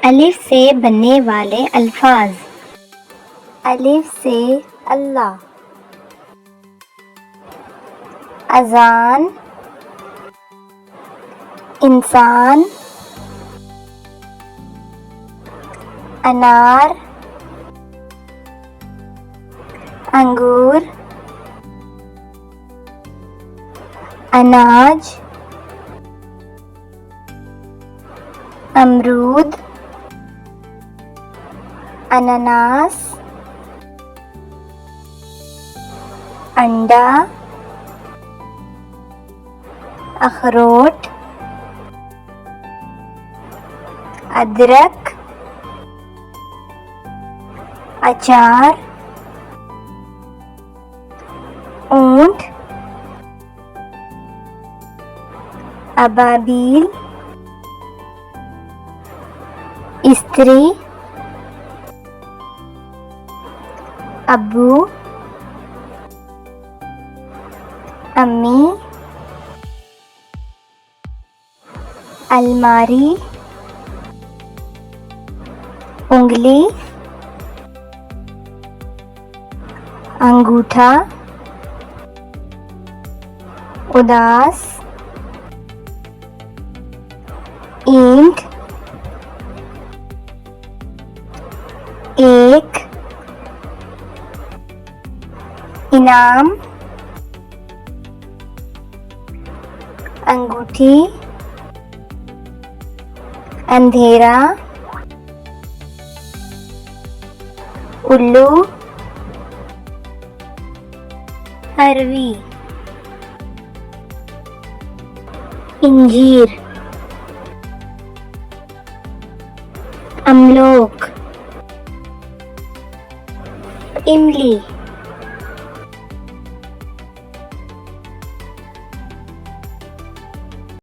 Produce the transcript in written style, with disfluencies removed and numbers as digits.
अलिफ से बनने वाले अल्फाज। अलिफ से अल्लाह, अजान, इंसान, अनार, अंगूर, अनाज, अमरूद, अनानास, अंडा, अखरोट, अदरक, अचार, ऊंट, अबाबील, स्त्री, अब्बू, अम्मी, अलमारी, उंगली, अंगूठा, उदास, ईंट, एक, इनाम, अंगूठी, अंधेरा, उल्लू, अरवी, इंजीर, अमलोक, इमली।